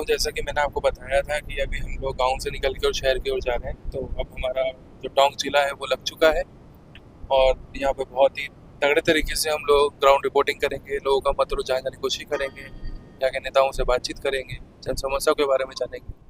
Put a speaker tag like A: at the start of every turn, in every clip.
A: तो जैसा कि मैंने आपको बताया था कि अभी हम लोग गांव से निकल के और शहर की ओर जा रहे हैं, तो अब हमारा जो टोंक जिला है वो लग चुका है। और यहाँ पे बहुत ही तगड़े तरीके से हम लोग ग्राउंड रिपोर्टिंग करेंगे, लोगों का मत जानने की कोशिश करेंगे, यहाँ के नेताओं से बातचीत करेंगे, जन समस्याओं के बारे में जानेंगे।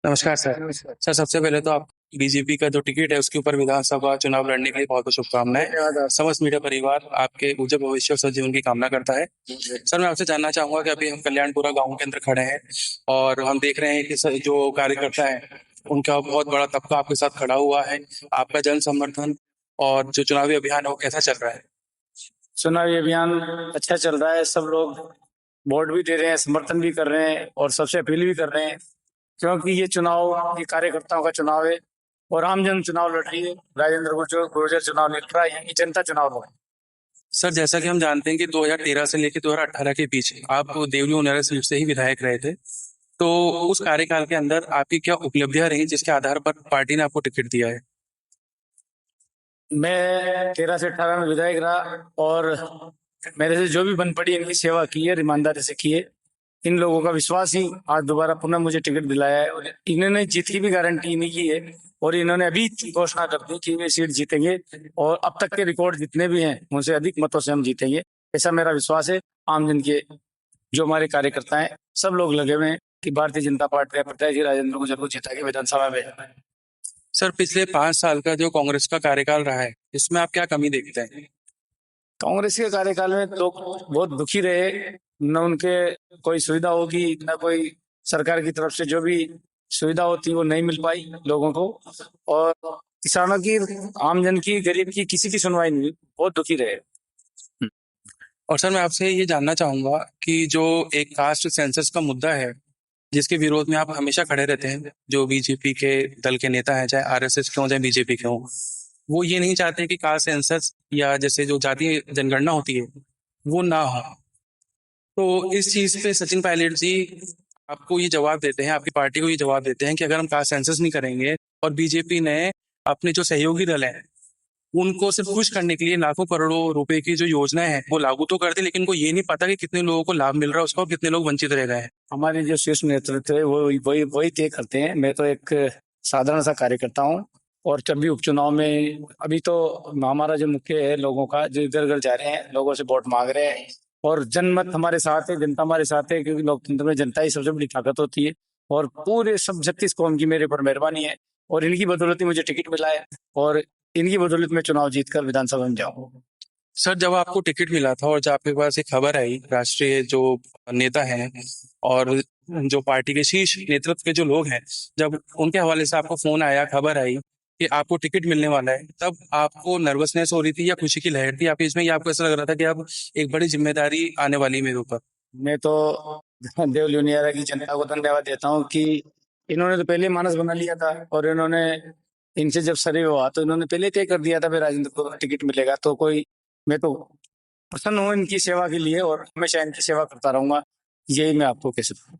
A: नमस्कार सर। सर, सबसे पहले तो आप बीजेपी का जो टिकट है उसके ऊपर विधानसभा चुनाव लड़ने के लिए बहुत बहुत शुभकामनाएं। समस्त मीडिया परिवार आपके उज्जवल भविष्य और सजीवन की कामना करता है। सर, मैं आपसे जानना चाहूंगा कि अभी हम कल्याणपुरा गांव के अंदर खड़े हैं और हम देख रहे हैं कि जो कार्यकर्ता है उनका बहुत बड़ा तबका आपके साथ खड़ा हुआ है। आपका जन समर्थन और जो चुनावी अभियान है वो कैसा चल रहा है?
B: चुनावी अभियान अच्छा चल रहा है। सब लोग वोट भी दे रहे हैं, समर्थन भी कर रहे हैं और सबसे अपील भी कर रहे हैं, क्योंकि ये चुनाव ये कार्यकर्ताओं का चुनाव है और आम जन चुनाव लड़ रही है। राजेंद्र गुर्जर चुनाव लड़ रहा है, यहाँ की जनता चुनाव लड़ रही है।
A: सर, जैसा कि हम जानते हैं कि 2013 से लेकर 2018 के बीच आप देवली उनियारा सीट से ही विधायक रहे थे, तो उस कार्यकाल के अंदर आपकी क्या उपलब्धियां रही जिसके आधार पर पार्टी ने आपको टिकट दिया है?
B: मैं 13 से 18 में विधायक रहा और मेरे से जो भी बन पड़ी इनकी सेवा की है, ईमानदारी से की है। इन लोगों का विश्वास ही आज दोबारा पुनः मुझे टिकट दिलाया है और इन्होंने जीत की भी गारंटी नहीं की है और इन्होंने अभी घोषणा कर दी कि वे सीट जीतेंगे और अब तक के रिकॉर्ड जितने भी हैं उनसे अधिक मतों से हम जीतेंगे, ऐसा मेरा विश्वास है। आम जन के जो हमारे कार्यकर्ता हैं सब लोग लगे हुए हैं कि भारतीय जनता पार्टी के प्रत्याशी राजेंद्र गुर्जर को जिता के विधानसभा में।
A: सर, पिछले 5 साल का जो कांग्रेस का कार्यकाल रहा है इसमें आप क्या कमी देखते हैं?
B: कांग्रेस के कार्यकाल में लोग बहुत दुखी रहे, न उनके कोई सुविधा होगी, न कोई सरकार की तरफ से जो भी सुविधा होती वो नहीं मिल पाई लोगों को, और किसानों की, आम जन की, गरीब की किसी की सुनवाई नहीं हुई। बहुत दुखी रहे।
A: और सर, मैं आपसे ये जानना चाहूंगा कि जो एक कास्ट सेंसस का मुद्दा है जिसके विरोध में आप हमेशा खड़े रहते हैं, जो बीजेपी के दल के नेता हैं, चाहे आरएसएस के हों चाहे बीजेपी के हों, वो ये नहीं चाहते कि कास्ट सेंसस या जैसे जो जातीय जनगणना होती है वो ना हो। तो इस चीज पे सचिन पायलट जी आपको ये जवाब देते हैं, आपकी पार्टी को ये जवाब देते हैं कि अगर हम कास्ट सेंसस नहीं करेंगे, और बीजेपी ने अपने जो सहयोगी दल हैं उनको सिर्फ खुश करने के लिए लाखों करोड़ों रुपए की जो योजनाएं हैं वो लागू तो करती, लेकिन उनको ये नहीं पता कि कितने लोगों को लाभ मिल रहा है उसका और कितने लोग वंचित रह गए हैं।
B: हमारे जो शीर्ष नेतृत्व है वो वही वही तय करते हैं। मैं तो एक साधारण सा कार्यकर्ता हूँ और जब भी उपचुनाव में, अभी तो हमारा जो मुख्य है लोगों का, जो इधर उधर जा रहे हैं, लोगों से वोट मांग रहे हैं और जनमत हमारे साथ है, जनता हमारे साथ है, क्योंकि लोकतंत्र में जनता ही सबसे बड़ी ताकत होती है और पूरे सब 36 कौम की मेरे पर मेहरबानी है और इनकी बदौलत ही मुझे टिकट मिला है और इनकी बदौलत में चुनाव जीतकर विधानसभा में जाऊँ।
A: सर, जब आपको टिकट मिला था और जब आपके पास एक खबर आई, राष्ट्रीय जो नेता हैं और जो पार्टी के शीर्ष नेतृत्व के जो लोग हैं, जब उनके हवाले से आपको फोन आया, खबर आई कि आपको टिकट मिलने वाला है, तब आपको नर्वसनेस हो रही थी या खुशी की लहर थी आपके इसमें, या आपको ऐसा लग रहा था कि अब एक बड़ी जिम्मेदारी आने वाली है मेरे ऊपर?
B: मैं तो देवली उनियारा की जनता को धन्यवाद देता हूँ कि इन्होंने तो पहले मानस बना लिया था और इन्होंने, इनसे जब सर्वे हुआ तो इन्होंने पहले तय कर दिया था फिर राजेंद्र को टिकट मिलेगा। तो कोई, मैं तो प्रसन्न हूँ इनकी सेवा के लिए और हमेशा इनकी सेवा करता रहूंगा, यही मैं आपको कह सकता हूँ।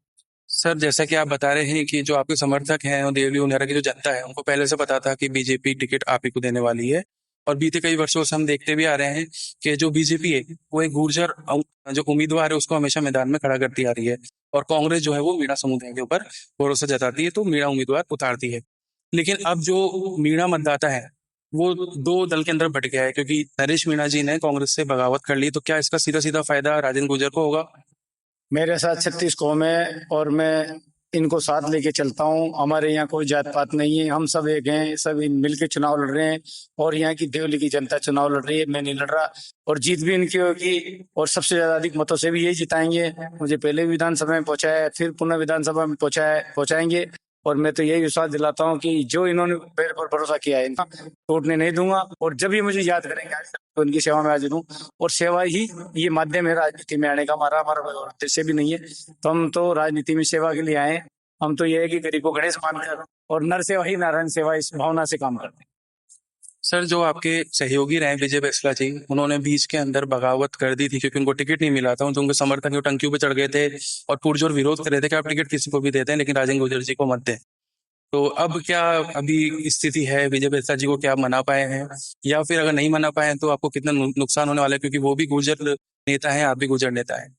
A: सर, जैसा कि आप बता रहे हैं कि जो आपके समर्थक हैं और देवली उनियारा की जो जनता है उनको पहले से पता था कि बीजेपी टिकट आप ही को देने वाली है, और बीते कई वर्षों से हम देखते भी आ रहे हैं कि जो बीजेपी है वो एक गुर्जर जो उम्मीदवार है उसको हमेशा मैदान में खड़ा करती आ रही है, और कांग्रेस जो है वो मीणा समुदाय के ऊपर भरोसा जताती है तो मीणा उम्मीदवार उतारती है। लेकिन अब जो मीणा मतदाता है वो दो दल के अंदर बट गया है, क्योंकि नरेश मीणा जी ने कांग्रेस से बगावत कर ली, तो क्या इसका सीधा सीधा फायदा राजेंद्र गुर्जर को होगा?
B: मेरे साथ 36 कौम है और मैं इनको साथ लेके चलता हूँ। हमारे यहाँ कोई जात पात नहीं है, हम सब एक हैं, सब मिलके चुनाव लड़ रहे हैं और यहाँ की देवली की जनता चुनाव लड़ रही है, मैं नहीं लड़ रहा और जीत भी इनकी होगी और सबसे ज्यादा अधिक मतों से भी यही जिताएंगे। मुझे पहले विधानसभा में पहुंचाया है, फिर पुनः विधानसभा में पहुंचाएंगे और मैं तो यही विश्वास दिलाता हूँ कि जो इन्होंने मेरे पर भरोसा किया है इनका टूटने नहीं दूंगा और जब ये मुझे याद करेंगे तो उनकी सेवा में हाजिर हूँ और सेवा ही ये माध्यम है राजनीति में आने का। हमारा हमारा कोई और उद्देश्य भी नहीं है, तो हम तो राजनीति में सेवा के लिए आए हैं। हम तो ये है कि गरीब को गणेश मानकर और नर सेवा ही नारायण सेवा, इस भावना से काम करते हैं।
A: सर, जो आपके सहयोगी रहे विजय बिस्ला जी, उन्होंने बीच के अंदर बगावत कर दी थी क्योंकि उनको टिकट नहीं मिला था। तो उनके समर्थक जो टंकियों पे चढ़ गए थे और पुरजोर विरोध कर रहे थे कि आप टिकट किसी को भी देते हैं लेकिन राजेंद्र गुर्जर जी को मत दें। तो अब क्या अभी स्थिति है, विजय बिस्ला जी को क्या आप मना पाए हैं, या फिर अगर नहीं मना पाए हैं तो आपको कितना नुकसान होने वाला है, क्योंकि वो भी गुर्जर नेता है, आप भी गुर्जर नेता है।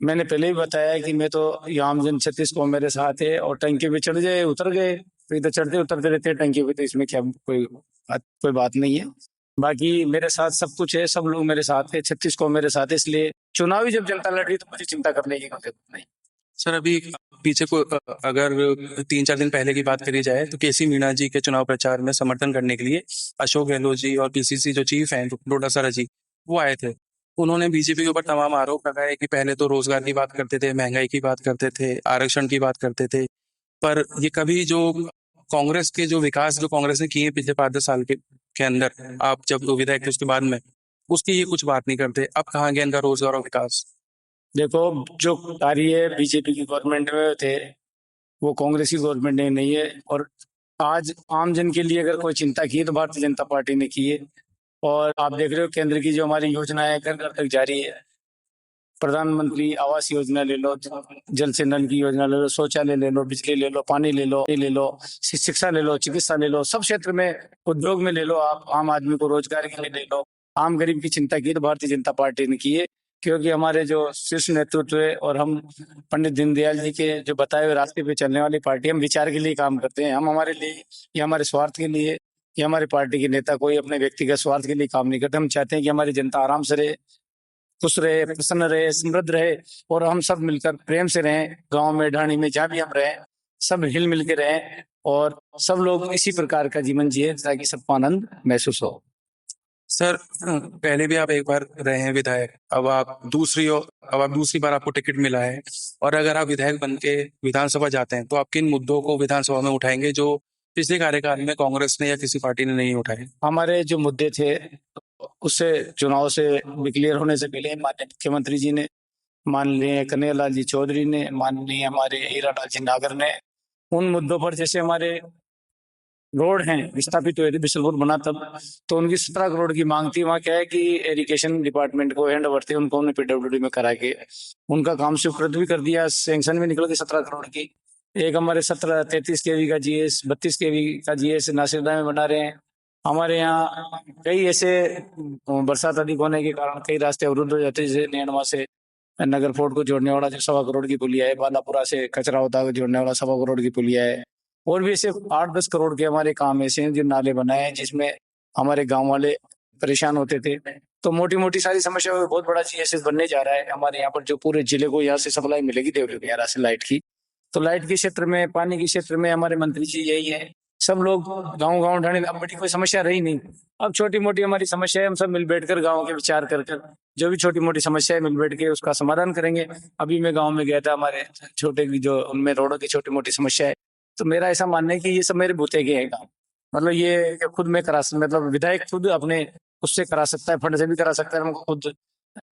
B: मैंने पहले ही बताया कि मैं तो ये आम जन 36 को मेरे साथ है, और टंकी पे चढ़ गए उतर गए तो इधर चढ़ते उतरते रहते हैं टंकी पे, तो इसमें क्या कोई बात नहीं है। बाकी मेरे साथ सब कुछ है, सब लोग मेरे साथ है, 36 को मेरे साथ है, इसलिए चुनावी जब जनता लड़ रही तो मुझे चिंता करने की कोई जरूरत नहीं।
A: सर, अभी पीछे को अगर 3-4 दिन पहले की बात करी जाए तो केसी मीणा जी के चुनाव प्रचार में समर्थन करने के लिए अशोक गहलोत जी और पीसीसी जो चीफ हैं डोटासरा जी, वो आए थे। उन्होंने बीजेपी के ऊपर तमाम आरोप लगाए कि पहले तो रोजगार की बात करते थे, महंगाई की बात करते थे, आरक्षण की बात करते थे, पर ये कभी जो कांग्रेस के जो विकास जो कांग्रेस ने किए पिछले 5-10 साल के अंदर, आप जब विधायक थे उसके बाद में, उसकी ये कुछ बात नहीं करते। अब कहाँ गया इनका रोजगार और विकास?
B: देखो, जो कार्य बीजेपी की गवर्नमेंट में थे वो कांग्रेस की गवर्नमेंट ने नहीं है, और आज आम जन के लिए अगर कोई चिंता की है तो भारतीय जनता पार्टी ने की है। और आप देख रहे हो केंद्र की जो हमारी योजना है घर घर तक जारी है। प्रधानमंत्री आवास योजना ले लो, जल से नल की योजना ले लो, शौचालय ले लो, बिजली ले लो, पानी ले लो, शिक्षा ले लो, चिकित्सा ले लो, सब क्षेत्र में, उद्योग में ले लो, आप आम आदमी को रोजगार के लिए ले लो। आम गरीब की चिंता की तो भारतीय जनता पार्टी ने की है, क्योंकि हमारे जो शीर्ष नेतृत्व है और हम पंडित दीनदयाल जी के जो बताए हुए रास्ते पे चलने वाली पार्टी, हम विचार के लिए काम करते हैं। हम हमारे लिए या हमारे स्वार्थ के लिए या हमारे पार्टी के नेता कोई अपने व्यक्तिगत स्वार्थ के लिए काम नहीं करते। हम चाहते हैं कि हमारी जनता आराम से रहे, खुश रहे, प्रसन्न रहे, समृद्ध रहे, और हम सब मिलकर प्रेम से रहें। गांव में, ढाणी में, जहाँ भी हम रहें, सब हिल मिल के रहें, और सब लोग इसी प्रकार का जीवन जिए ताकि सबको आनंद महसूस हो।
A: सर, पहले भी आप एक बार रहे हैं विधायक, अब आप दूसरी बार आपको टिकट मिला है, और अगर आप विधायक बन के विधानसभा जाते हैं तो आप किन मुद्दों को विधानसभा में उठाएंगे जो पिछले कार्यकाल में कांग्रेस ने या किसी पार्टी ने नहीं उठाए?
B: हमारे जो मुद्दे थे उससे चुनाव से क्लियर होने से पहले माननीय मुख्यमंत्री जी ने, माननीय कन्हैयालाल जी चौधरी ने, माननीय हमारे हीरालाल जी नागर ने उन मुद्दों पर, जैसे हमारे रोड हैं विस्थापित हुए थे, बिशलपुर बना तब, तो उनकी 17 करोड़ की मांग थी। वहाँ क्या है कि इरिगेशन डिपार्टमेंट को हैंड ओवर थे, उनको हमने पीडब्ल्यूडी में करा के उनका काम स्वीकृत भी कर दिया, सैंक्शन में निकल गई 17 करोड़ की। एक हमारे 33 केवी का जीएस, 32 केवी का जीएस नासिरदा में बना रहे हैं। हमारे यहाँ कई ऐसे बरसात अधिक होने के कारण कई रास्ते अवरुद्ध हो जाते हैं, जैसे नैनवा से नगर फोर्ट को जोड़ने वाला जो 1.25 करोड़ की पुलिया है, बालापुरा से कचरा होता को जोड़ने वाला 1.25 करोड़ की पुलिया है, और भी ऐसे 8-10 करोड़ के हमारे काम ऐसे हैं जो नाले बनाए हैं, जिसमें हमारे गांव वाले परेशान होते थे। तो मोटी मोटी सारी समस्याओं में बहुत बड़ा जीएसएस बनने जा रहा है हमारे यहाँ पर, जो पूरे जिले को यहाँ से सप्लाई मिलेगी देवरी वगैरह से लाइट की। तो लाइट के क्षेत्र में, पानी के क्षेत्र में हमारे मंत्री जी यही है। सब लोग गांव गांव ढाणी, अब बड़ी कोई समस्या रही नहीं। अब छोटी मोटी हमारी समस्या है, हम सब मिल बैठकर गांव के विचार कर कर जो भी छोटी मोटी समस्या है मिल बैठ के उसका समाधान करेंगे। अभी मैं गांव में गया था, हमारे छोटे की जो उनमें रोडों की छोटी मोटी समस्या है, तो मेरा ऐसा मानना है कि ये सब मेरे बूते के हैं काम। मतलब ये खुद में मतलब विधायक खुद अपने उससे करा सकता है, फंड से भी करा सकता है। हमको खुद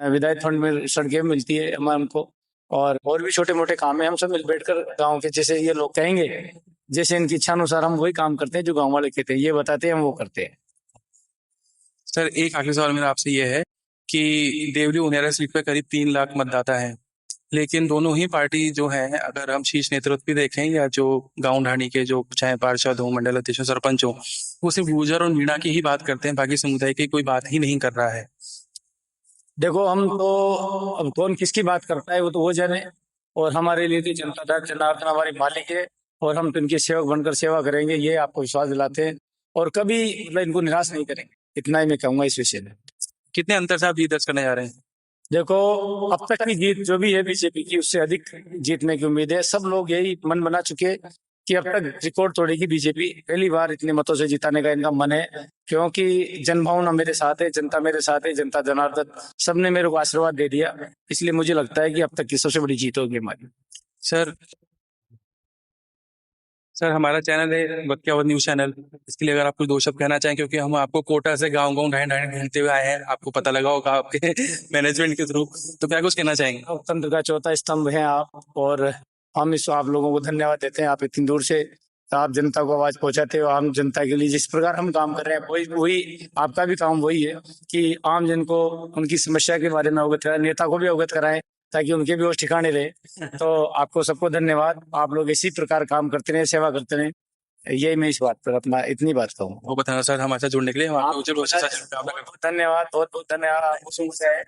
B: विधायक फंड में सड़कें मिलती है हमारे हमको, और भी छोटे मोटे काम है। हम सब मिल बैठकर गांव के, जैसे ये लोग कहेंगे, जैसे इनकी इच्छा अनुसार हम वही काम करते हैं जो गांव वाले कहते हैं, ये बताते हैं हम वो करते हैं।
A: सर, एक आखिरी सवाल मेरा आपसे ये है कि देवरी उनेरा सीट पर करीब 3 लाख मतदाता हैं, लेकिन दोनों ही पार्टी जो है, अगर हम शीर्ष नेतृत्व भी देखें या जो गांव ढाणी के जो चाहे पार्षद हो, मंडल अध्यक्ष हो, सरपंच हो, वो सिर्फ गुर्जर और मीणा की ही बात करते हैं, बाकी समुदाय की कोई बात ही नहीं कर रहा है।
B: देखो, हम तो अब कौन किसकी बात करता है वो तो वो जाने, और हमारे लिए तो जनता दल जनार्दन हमारी मालिक है, और हम तो इनके सेवक बनकर सेवा करेंगे, ये आपको विश्वास दिलाते हैं, और कभी मतलब इनको निराश नहीं करेंगे। इतना ही मैं कहूंगा इस विषय में।
A: कितने अंतर से आप जीत दर्ज करने जा रहे हैं?
B: देखो, अब तक की जीत जो भी है बीजेपी की, उससे अधिक जीतने की उम्मीद है। सब लोग यही मन बना चुके हैं कि अब तक रिकॉर्ड तोड़ेगी बीजेपी, पहली बार इतने मतों से जिताने का इनका मन है, क्योंकि जनभावना मेरे साथ है, जनता मेरे साथ है, जनता जनार्दन सबने मेरे को आशीर्वाद दे दिया। इसलिए मुझे लगता है कि अब तक की सबसे बड़ी जीत होगी हमारी।
A: सर सर हमारा चैनल है बख्तियाबाद न्यूज चैनल, इसके लिए अगर आप कुछ दो शब्द कहना चाहें, क्योंकि हम आपको कोटा से गांव गांव ढाई ढाई घूमते हुए आए हैं, आपको पता लगा होगा आपके मैनेजमेंट के थ्रू, तो क्या कुछ कहना चाहेंगे?
B: लोकतंत्र का चौथा स्तंभ है आप, और हम इस आप लोगों को धन्यवाद देते हैं। आप इतनी दूर से आप जनता को आवाज पहुंचाते हो, आम जनता के लिए जिस प्रकार हम काम कर रहे हैं वही वही आपका भी काम वही है कि आम जन को उनकी समस्या के बारे में अवगत कराएं, नेता को भी अवगत कराएं ताकि उनके भी होश ठिकाने रहे। तो आपको सबको धन्यवाद, आप लोग इसी प्रकार काम करते रहे, सेवा करते रहे। यही मैं इस बात पर अपना इतनी बात कहूँ।
A: वो बताना सर, हमारे साथ जुड़ने के लिए, हम आपका उज्जवल भविष्य
B: बहुत
A: से कामना करते हैं।
B: धन्यवाद, बहुत बहुत धन्यवाद आपको सुन से।